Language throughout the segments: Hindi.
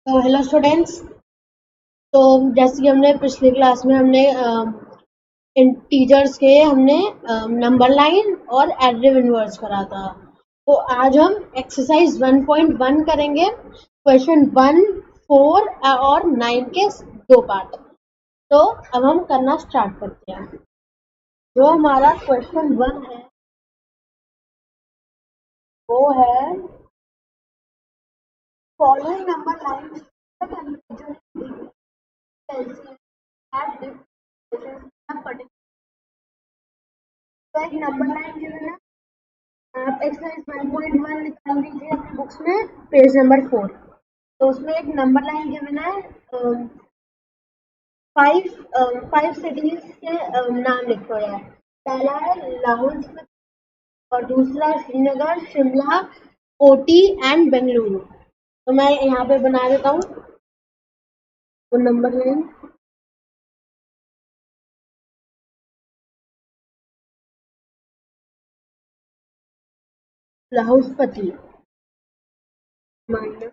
तो हेलो स्टूडेंट्स। तो जैसे कि हमने पिछली क्लास में हमने इंटीजर्स के हमने नंबर लाइन और एडिटिव इनवर्स करा था। तो आज हम एक्सरसाइज 1.1 करेंगे, क्वेश्चन 1, 4 और 9 के दो पार्ट। तो अब हम करना स्टार्ट करते हैं। जो हमारा क्वेश्चन 1 है वो है फॉलोइंग नंबर लाइन तो एक नंबर लाइन गिवन है। आप एक्सरसाइज 1.1 निकाल दीजिए अपनी बुक्स में, पेज नंबर 4। तो उसमें एक नंबर लाइन गिवन है, फाइव सिटीज के नाम लिखे हुए हैं। पहला है लाहौल और दूसरा श्रीनगर, शिमला, कोटी एंड बेंगलुरु। तो मैं यहाँ पे बना देता हूँ वो नंबर लाइन। लाहौलपति माइनस,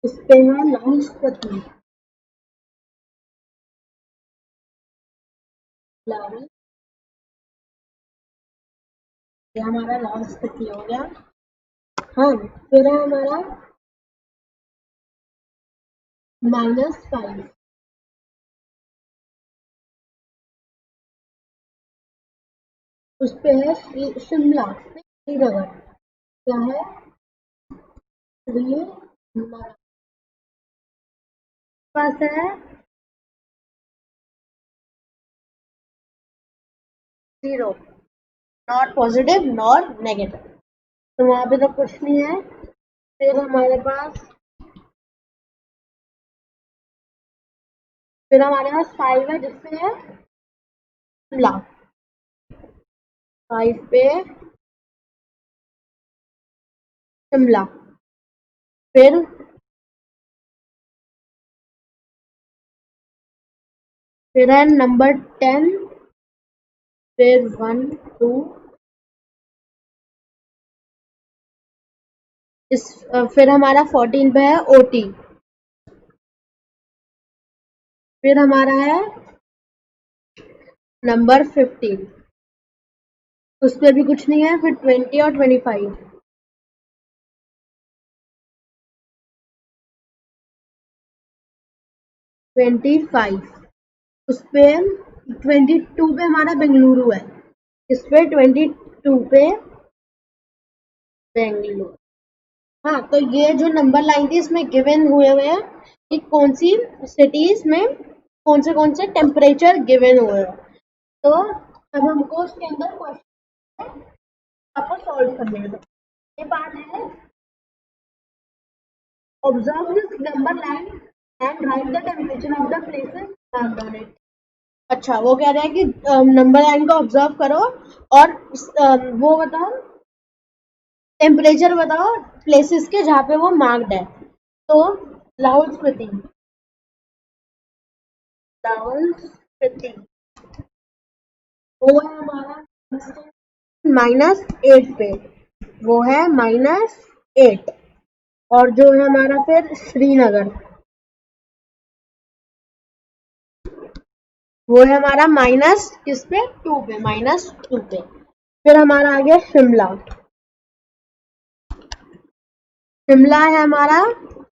इस पे है लाहौलपति, लाहौल, ये हमारा लाहौलपति हो गया। हाँ, फिर है हमारा -5, उस पे है शिमला, श्रीनगर, क्या है श्रीनगर, पास है 0, नॉट पॉजिटिव नॉट नेगेटिव, तो वहां पे तो कुछ नहीं है। फिर हमारे पास 5 है जिसपे है शिमला, 5 पे शिमला। फिर फिर है नंबर 10, फिर 1, 2, फिर हमारा 14 पे है ओटी। फिर हमारा है नंबर 15, उस पे भी कुछ नहीं है। फिर 20 और 25, 25, उस पे 22 पे हमारा बेंगलुरु है, इस पे 22 पे बेंगलुरु। हाँ, तो ये जो नंबर लाइन थी इसमें गिवन हुए हुए हैं कि कौन सी सिटीज में कौन से टेम्परेचर गिवन हुए हैं। तो अब हमको उसके अंदर क्वेश्चन आपको सॉल्व करने हैं। ये पार्ट है observe this number line and right the temperature of the places marked on it. अच्छा, वो कह रहे हैं कि नंबर लाइन को ऑब्जर्व करो और वो बताओ, टेम्परेचर बताओ प्लेसेस के जहाँ पे वो मार्क्ड है। तो लाहौल स्पीति, लाहौल स्पीति वो है हमारा -8 पे, वो है -8। और जो है हमारा फिर श्रीनगर, वो है हमारा माइनस किस पे, 2 पे, -2 पे। फिर हमारा आ गया शिमला, शिमला है हमारा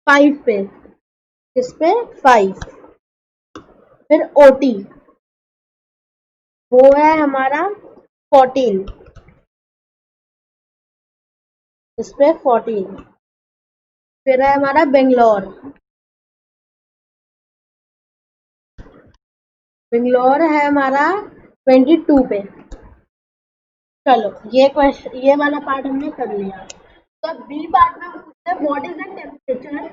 5 पे, किस पे 5। फिर ओटी, वो है हमारा 14, इस पे 14। फिर है हमारा बेंगलोर, बेंगलोर है हमारा 22 पे। चलो, ये क्वेश्चन, ये वाला पार्ट हमने कर लिया। तो अब बी पार्ट में पूछते हैं what is the temperature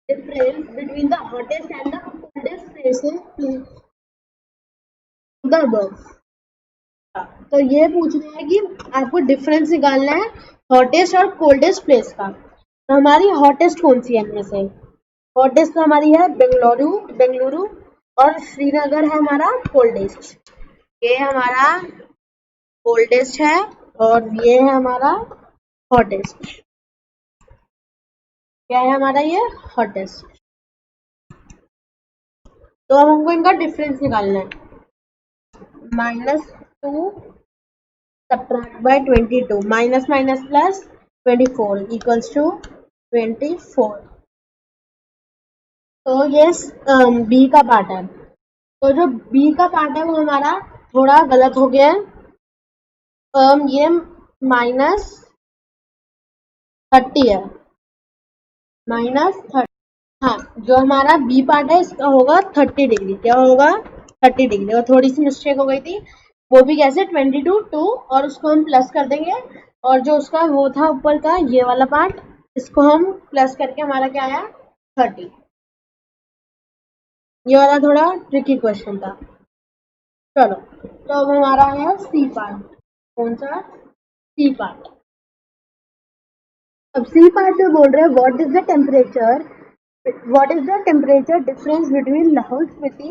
difference between the hottest and the coldest places the above. तो ये पूछ रहे हैं कि आपको डिफरेंस निकालना है हॉटेस्ट और कोल्डेस्ट प्लेस का। तो हमारी हॉटेस्ट कौन सी है इनमें से? हॉटेस्ट तो हमारी है बेंगलुरु, बेंगलुरु। और श्रीनगर है हमारा कोल्डेस्ट। ये हमारा कोल्डेस्ट है और ये है हमारा हॉटेस्ट। क्या है हमारा ये हॉटेस्ट। तो अब हमको इनका डिफरेंस निकालना है। -2 subtract by 22 minus minus plus 24 equals to 24। तो ये बी का पार्ट है। तो जो बी का पार्ट है वो हमारा थोड़ा गलत हो गया है। ये -30 है, -30। हाँ, जो हमारा बी पार्ट है इसका होगा 30 डिग्री। क्या होगा 30 डिग्री। और थोड़ी सी मिस्टेक हो गई थी, वो भी कैसे 22 2 और उसको हम प्लस कर देंगे। और जो उसका वो था ऊपर का ये वाला पार्ट, इसको हम प्लस करके हमारा क्या आया 30। ये वाला थोड़ा ट्रिकी क्वेश्चन था। चलो, तो अब हमारा है सी पार्ट। कौन सा? C part. अब सी पार्ट में बोल रहे हैं what is the temperature difference between Lahaul Spiti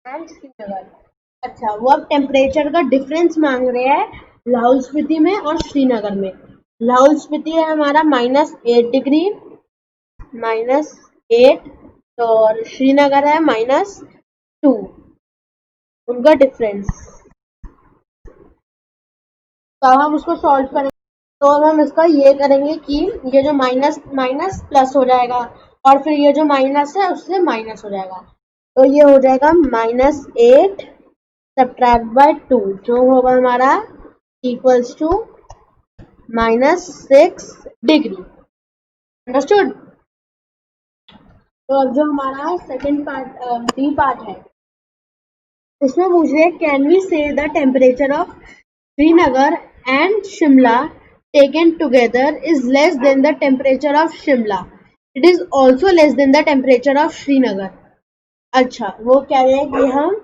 and Srinagar. अच्छा, वो अब टेम्परेचर का डिफरेंस मांग रहे हैं लाहौल स्पीति में और श्रीनगर में। लाहौल स्पीति है हमारा -8 डिग्री, -8, और श्रीनगर है -2। उनका डिफरेंस। तो अब हम उसको सॉल्व करेंगे। तो अब हम इसका ये करेंगे कि ये जो माइनस माइनस प्लस हो जाएगा और फिर ये जो माइनस है उससे माइनस हो जाएगा। तो ये हो जाएगा -8 सब्ट्रैक्ट बाय 2 जो होगा हमारा इक्वल्स टू -6 डिग्री। अंडरस्टूड। तो अब जो हमारा सेकंड पार्ट डी पार्ट है उसमें पूछ रहे कैन वी से the temperature of Srinagar and Shimla taken together is less than the temperature of Shimla. It is also less than the temperature of Srinagar. अच्छा, वो कह रहे हैं कि हम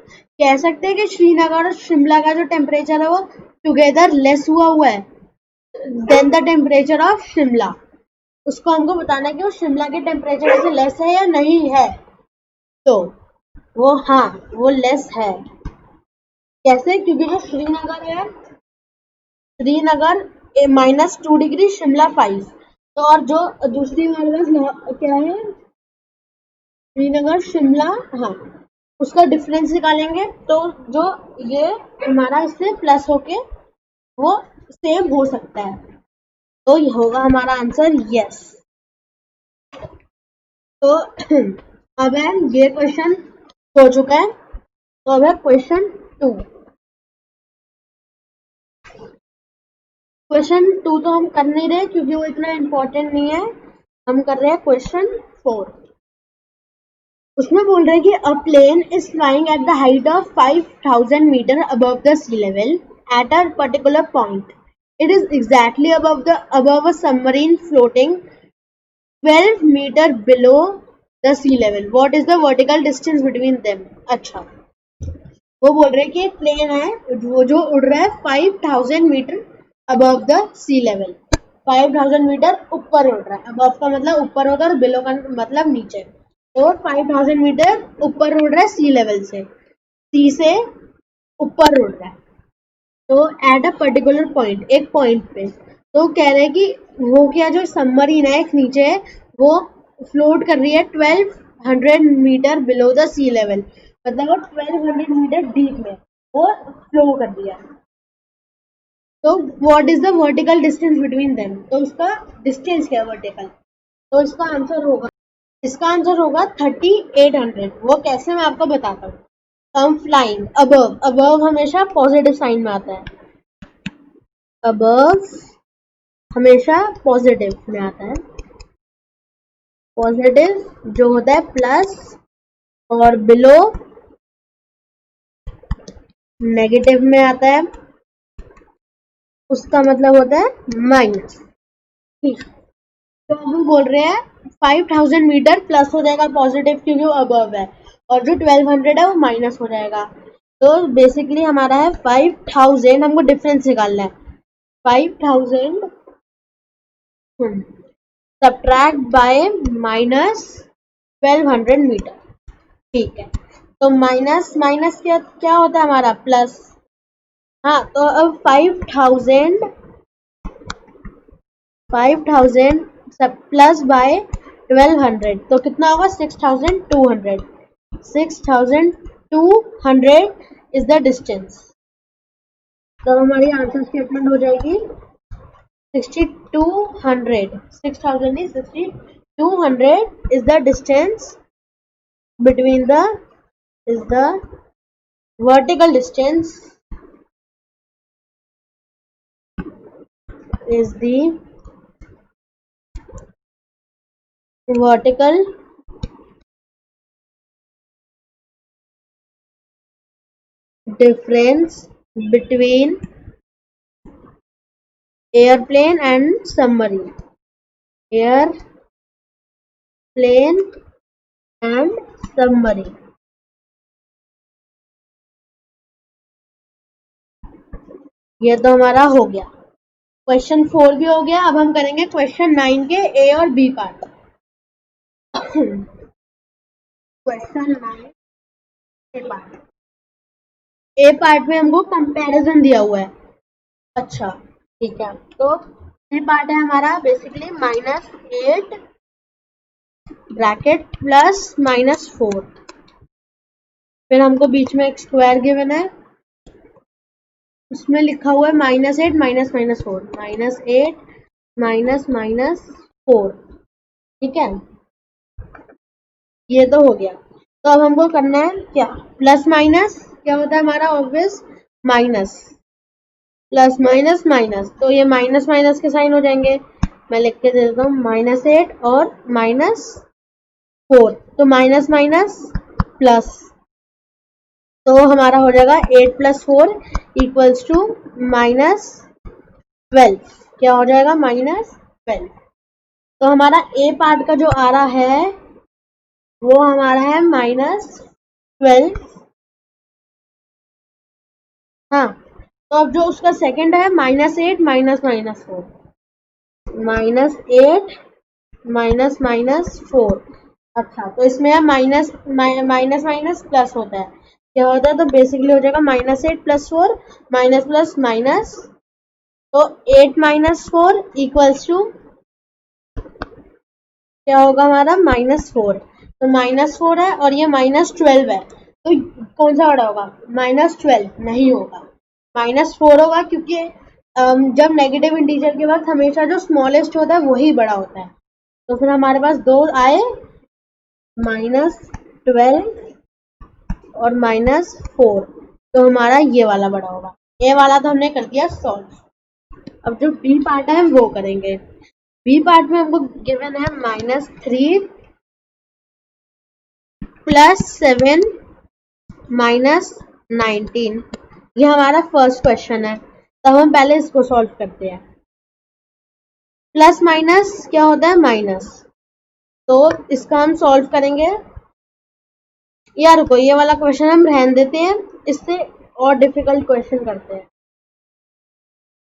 कह सकते हैं कि श्रीनगर और शिमला का जो टेम्परेचर है वो टुगेदर लेस हुआ है than the temperature of Shimla. उसको हमको बताना है कि वो शिमला के टेम्परेचर से लेस है या नहीं है। तो वो हाँ, वो लेस है। कैसे? क्योंकि जो श्रीनगर है, श्रीनगर -2 डिग्री, शिमला 5। तो और जो दूसरी हमारे पास क्या है श्रीनगर शिमला, हाँ, उसका डिफरेंस निकालेंगे। तो जो ये हमारा इससे प्लस होके वो सेम हो सकता है। तो ये होगा हमारा आंसर यस। तो अब है ये क्वेश्चन हो चुका है। तो अब है क्वेश्चन 2। क्वेश्चन 2 तो हम कर नहीं रहे क्योंकि वो इतना इम्पोर्टेंट नहीं है। हम कर रहे हैं क्वेश्चन 4। उसमें बोल रहे हैं कि a plane is flying at the height of 5000 metre above the sea level at a particular point. It is exactly above a submarine floating 12 metre below the sea level. What is the vertical distance between them. अच्छा, वो बोल रहे हैं कि एक प्लेन है वो जो उड़ रहा है 5000 metre above the sea level. 5000 metre ऊपर उड़ रहा है। अबव का मतलब ऊपर होगा और बिलो का मतलब नीचे। तो 5000 मीटर ऊपर उड़ रहा है सी लेवल से, सी से ऊपर उड़ रहा है। तो एट अ पर्टिकुलर पॉइंट, एक पॉइंट पे। तो कह रहे हैं कि वो क्या जो सबमरीन है एक नीचे है वो फ्लोट कर रही है 1200 metre below the sea level. मतलब वो 1200 मीटर डीप में वो फ्लो कर रही है। तो what is the vertical distance between them. तो उसका डिस्टेंस क्या है वर्टिकल। तो इसका आंसर होगा 3800। वो कैसे मैं आपको बताता हूँ। हम फ्लाइंग अबव हमेशा पॉजिटिव साइन में आता है। अबव हमेशा पॉजिटिव में आता है। पॉजिटिव जो होता है प्लस, और बिलो नेगेटिव में आता है, उसका मतलब होता है माइनस। ठीक, तो हम बोल रहे हैं 5000 मीटर प्लस हो जाएगा पॉजिटिव क्योंकि वो अबव है, और जो 1200 है वो माइनस हो जाएगा। तो बेसिकली हमारा है 5000, हमको डिफरेंस निकालना है। 5000 सब्ट्रैक्ट बाय -1200 मीटर। ठीक है, तो माइनस माइनस क्या क्या होता है हमारा प्लस। हाँ, तो अब 5,000 सब प्लस बाय 1,200 तो कितना होगा 6,200। 6,200 इज द डिस्टेंस। तो हमारी आंसर स्टेटमेंट हो जाएगी 6,200। 6,000 is 6,200 is the distance between the is the vertical distance is the vertical difference between airplane and submarine. Airplane and submarine. ये तो हमारा हो गया। क्वेश्चन 4 भी हो गया। अब हम करेंगे क्वेश्चन 9 के ए और बी पार्ट। क्वेश्चन 9 ए पार्ट। ए पार्ट में हमको कंपैरिजन दिया हुआ है। अच्छा ठीक है, तो ए पार्ट है हमारा बेसिकली -8 ब्रैकेट प्लस -4। फिर हमको बीच में एक स्क्वायर गिवन है, उसमें लिखा हुआ है -8 माइनस -4 -8 -4। ठीक है, ये तो हो गया। तो अब हमको करना है क्या, प्लस माइनस क्या होता है हमारा obvious minus, plus minus minus, तो ये माइनस माइनस के साइन हो जाएंगे। मैं लिख के दे देता हूँ -8 और -4, तो माइनस माइनस प्लस, तो हमारा हो जाएगा 8 + 4 इक्वल्स टू -12। क्या हो जाएगा -12। तो हमारा ए पार्ट का जो आ रहा है वो हमारा है -12। हाँ, तो अब जो उसका सेकंड है -8 -4 -8 -4। अच्छा, तो इसमें है माइनस माइनस माइनस प्लस होता है, क्या होता है, तो बेसिकली हो जाएगा -8 + 4 माइनस प्लस माइनस, तो 8 - 4 इक्वल्स टू क्या होगा हमारा -4। तो -4 है और ये -12 है, तो कौन सा बड़ा होगा, -12 नहीं होगा, -4 होगा, क्योंकि जब नेगेटिव इंटीजर के बाद हमेशा जो स्मॉलेस्ट होता है वही बड़ा होता है। तो फिर हमारे पास दो आए -12 और -4, तो हमारा ये वाला बड़ा होगा। ए वाला तो हमने कर दिया सॉल्व। अब जो बी पार्ट है हम वो करेंगे। बी पार्ट में हमको गिवन है -3 + 7 - 19। ये हमारा फर्स्ट क्वेश्चन है, तब हम पहले इसको सॉल्व करते हैं। प्लस माइनस क्या होता है माइनस, तो इसका हम सॉल्व करेंगे। यार रुको, ये वाला क्वेश्चन हम रहने देते हैं, इससे और डिफिकल्ट क्वेश्चन करते हैं।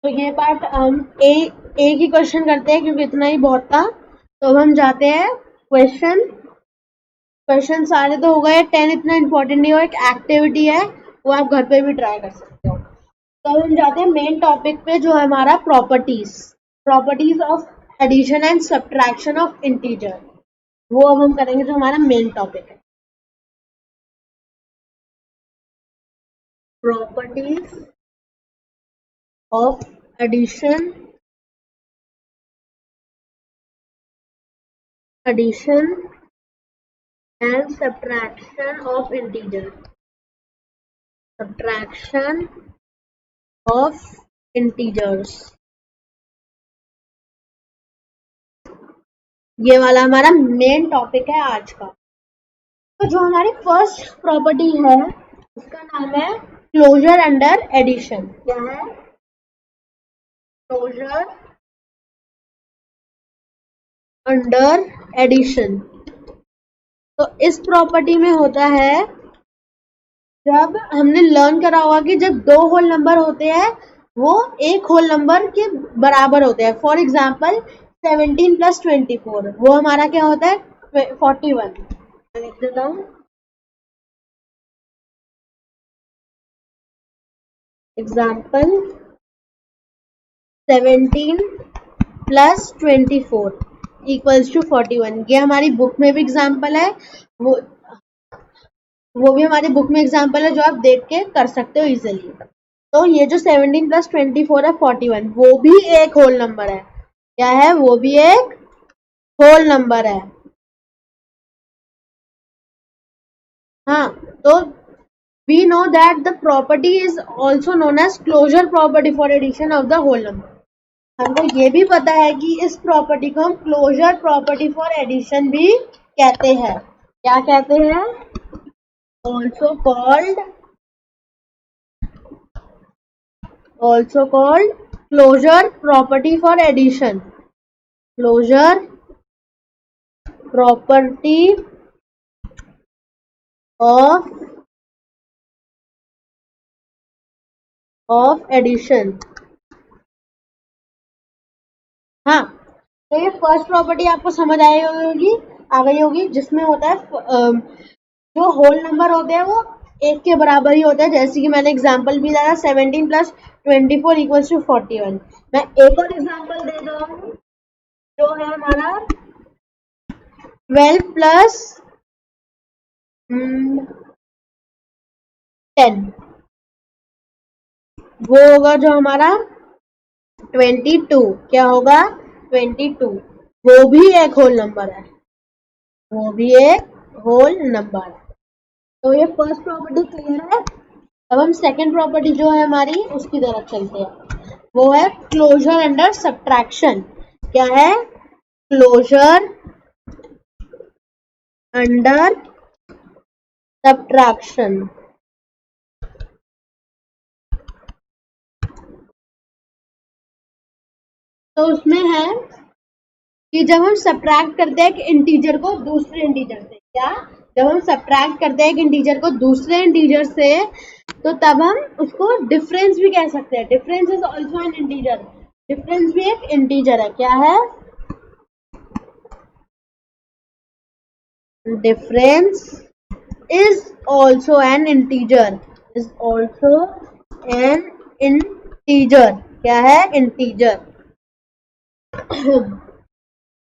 तो ये पार्ट हम ए की क्वेश्चन करते हैं क्योंकि इतना ही बहुत था। तो अब हम जाते हैं क्वेश्चन सारे तो हो गए, 10 इतना इंपॉर्टेंट नहीं हो, एक एक्टिविटी है वो आप घर पे भी ट्राई कर सकते हो। तो अब हम जाते हैं मेन टॉपिक पे जो है हमारा properties of addition and subtraction of integer, वो अब हम करेंगे जो हमारा मेन टॉपिक है। Properties of addition and subtraction of integers. Subtraction of integers. ये वाला हमारा मेन टॉपिक है आज का। तो जो हमारी फर्स्ट प्रॉपर्टी है उसका नाम है क्लोजर अंडर एडिशन। क्या है, क्लोजर अंडर एडिशन। तो इस प्रॉपर्टी में होता है, जब हमने लर्न करा होगा कि जब दो होल नंबर होते हैं वो एक होल नंबर के बराबर होते हैं। फॉर एग्जाम्पल 17 + 24 वो हमारा क्या होता है 41। लिख देता हूँ एग्जाम्पल 17 प्लस 24 इक्वल्स टू 41। ये हमारी बुक में भी एग्जाम्पल है, वो भी हमारी बुक में एग्जाम्पल है जो आप देख के कर सकते हो इजिली। तो ये जो 17 प्लस 24 है 41, वो भी एक होल नंबर है। क्या है? वो भी एक होल नंबर है। हाँ, तो we know that the property is also known as closure property for addition of the whole number। हमको ये भी पता है कि इस प्रॉपर्टी को हम क्लोजर प्रॉपर्टी फॉर एडिशन भी कहते हैं। क्या कहते हैं? also called closure property for addition। closure property of addition। हाँ, तो ये फर्स्ट प्रॉपर्टी आपको समझ आ गई होगी, जिसमें होता है जो होल नंबर होते हैं वो एक के बराबर ही होता है। जैसे कि मैंने एग्जांपल भी दिया 17 प्लस 24 इक्वल्स टू 41। मैं एक और एग्जांपल दे रहा हूँ जो है हमारा 12 प्लस 10, वो होगा जो हमारा 22। क्या होगा? 22। वो भी एक होल नंबर है, वो भी एक होल नंबर है। तो ये फर्स्ट प्रॉपर्टी क्लियर है। अब हम सेकंड प्रॉपर्टी जो है हमारी उसकी तरफ चलते हैं, वो है क्लोजर अंडर सब्ट्रैक्शन। क्या है? Closure under subtraction. तो उसमें है कि जब हम सब्ट्रैक्ट करते हैं एक इंटीजर को दूसरे इंटीजर से, क्या? जब हम सब्ट्रैक्ट करते हैं एक इंटीजर को दूसरे इंटीजर से, तो तब हम उसको डिफरेंस भी कह सकते हैं। Difference is also an integer. Difference भी एक इंटीजर है। क्या है? Difference is also an integer। is also an integer। क्या है? इंटीजर।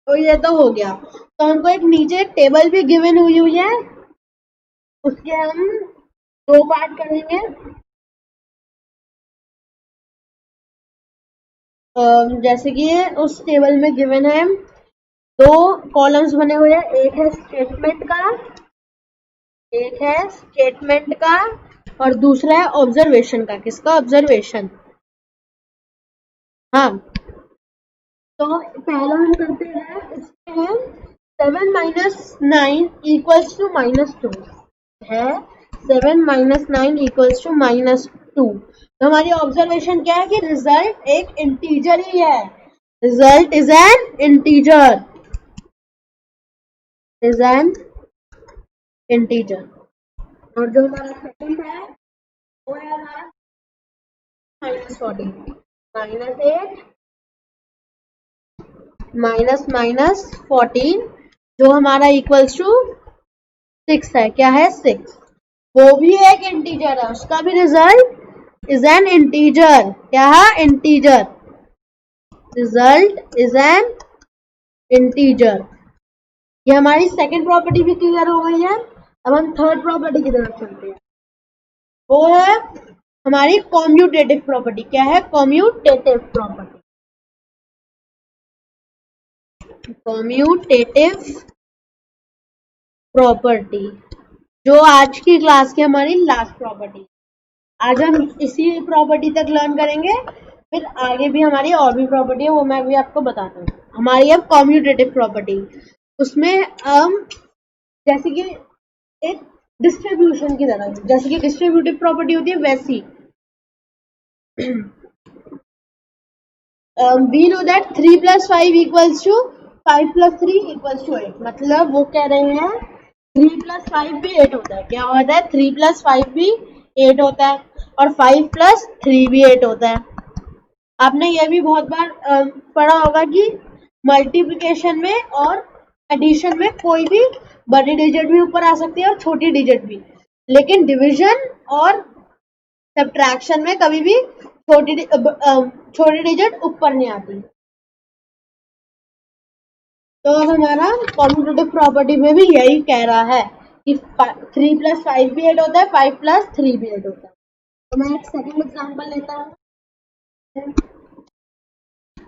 तो ये तो हो गया। तो हमको एक नीचे एक टेबल भी गिवन हुई है, उसके हम दो पार्ट करेंगे। जैसे कि उस टेबल में गिवन है दो कॉलम्स बने हुए हैं, एक है स्टेटमेंट का और दूसरा है ऑब्जर्वेशन का। किसका? ऑब्जर्वेशन। हाँ, तो पहला हम करते हैं, इसमें है 7 माइनस 9 इक्वल्स टू -2 है। 7 माइनस 9 इक्वल्स टू -2। तो हमारी ऑब्जर्वेशन क्या है कि रिजल्ट एक इंटीजर ही है। Result is an integer. Is an integer. और जो हमारा सेकंड है वो है हमारा -14 -8 -14 जो हमारा इक्वल्स टू 6 है। क्या है? 6। वो भी एक इंटीजर है, उसका भी रिजल्ट इज एन इंटीजर। क्या है? Integer. Result is an integer. ये हमारी सेकंड प्रॉपर्टी भी क्लियर हो गई है। अब हम थर्ड प्रॉपर्टी की तरफ चलते हैं, वो है हमारी कॉम्यूटेटिव प्रॉपर्टी। क्या है? Commutative property. कॉम्यूटेटिव प्रॉपर्टी जो आज की क्लास की हमारी लास्ट प्रॉपर्टी। आज हम इसी प्रॉपर्टी तक लर्न करेंगे, फिर आगे भी हमारी और भी प्रॉपर्टी है, वो मैं भी आपको बताता हूँ। हमारी अब कॉम्यूटेटिव प्रॉपर्टी, उसमें हम जैसे कि एक डिस्ट्रीब्यूशन की तरह, जैसे कि डिस्ट्रीब्यूटिव प्रॉपर्टी होती है वैसी we know that 3 plus 5 equals to 5 plus 3 equals to 8। मतलब वो कह रहे हैं 3 plus 5 भी 8 होता है। क्या होता है? 3 plus 5 भी 8 होता है और 5 plus 3 भी 8 होता है। आपने ये भी बहुत बार पढ़ा होगा कि मल्टीप्लिकेशन में और एडिशन में कोई भी बड़ी डिजिट भी ऊपर आ सकती है और छोटी डिजिट भी, लेकिन डिवीजन और सब्ट्रैक्शन में कभी भी छोटी डिजिट ऊपर नहीं आती। तो अब हमारा कॉम्पिटिटिव प्रॉपर्टी में भी यही कह रहा है कि 3 + 5 भी 8 होता है, 5 + 3 भी 8 होता है। तो मैं एक सेकंड एग्जांपल लेता हूँ।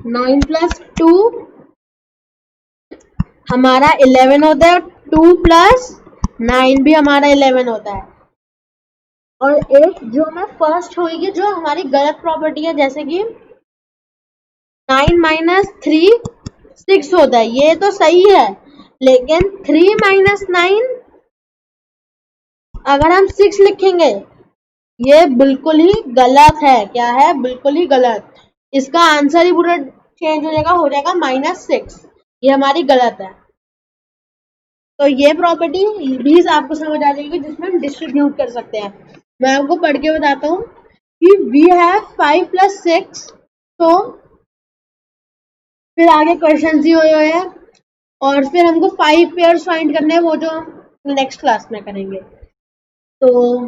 9 + 2 हमारा 11 होता है, 2 + 9 भी हमारा 11 होता है। और एक जो मैं फर्स्ट होगी जो हमारी गलत प्रॉपर्टी है, जैसे कि 9 - 3 6 होता है, ये तो सही है, लेकिन 3 - 9 अगर हम 6 लिखेंगे ये बिल्कुल ही गलत है। क्या है? बिल्कुल ही गलत। इसका आंसर ही पूरा चेंज हो जाएगा -6। ये हमारी गलत है। तो ये प्रॉपर्टी भी आपको समझ आ जाएगी जिसमें हम डिस्ट्रीब्यूट कर सकते हैं। मैं आपको पढ़ के बताता हूँ कि वी हैव 5 + 6, तो फिर आगे क्वेश्चन ही हुए हैं और फिर हमको 5 पेयर्स फाइंड करने हैं, वो जो हम नेक्स्ट क्लास में करेंगे। तो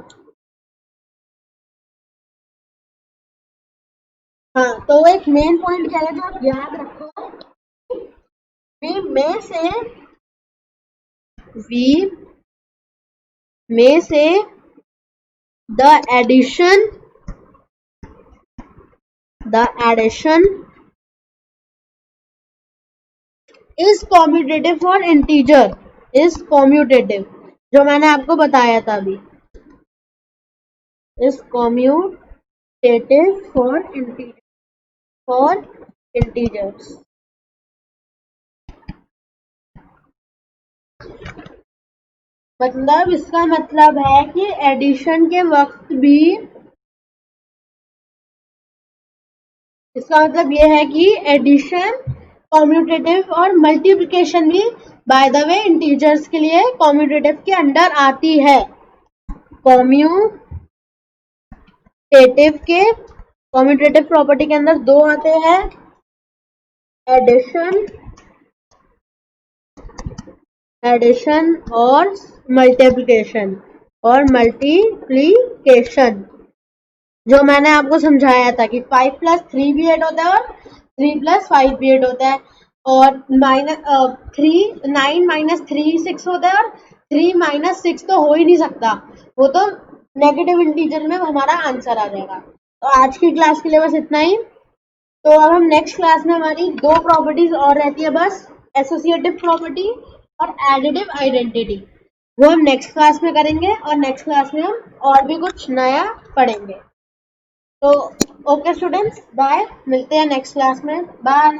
हाँ, तो एक मेन पॉइंट क्या है जो आप याद रखो, वी में से the addition is commutative for integer, is commutative, जो मैंने आपको बताया था अभी, इज कॉम्यूटेटिव फॉर इंटीजर्स। मतलब इसका मतलब है कि एडिशन के वक्त भी, इसका मतलब ये है कि एडिशन कॉम्यूटेटिव और मल्टीप्लिकेशन भी बाय द वे इंटीजर्स के लिए कॉम्यूटेटिव के अंडर आती है। कॉम्यूटेटिव प्रॉपर्टी के अंदर दो आते हैं, एडिशन और मल्टीप्लिकेशन जो मैंने आपको समझाया था कि 5 + 3 भी 8 होता है और 3 + 5 भी 8 होता है, और 9 - 3 6 होता है, और 3 - 6 तो हो ही नहीं सकता, वो तो नेगेटिव इंटीजर में हमारा आंसर आ जाएगा। तो आज की क्लास के लिए बस इतना ही। तो अब हम नेक्स्ट क्लास में, हमारी दो प्रॉपर्टीज और रहती है बस, एसोसिएटिव प्रॉपर्टी और एडिटिव आइडेंटिटी, वो हम नेक्स्ट क्लास में करेंगे, और नेक्स्ट क्लास में हम और भी कुछ नया पढ़ेंगे। तो ओके स्टूडेंट्स, बाय, मिलते हैं नेक्स्ट क्लास में, बाय।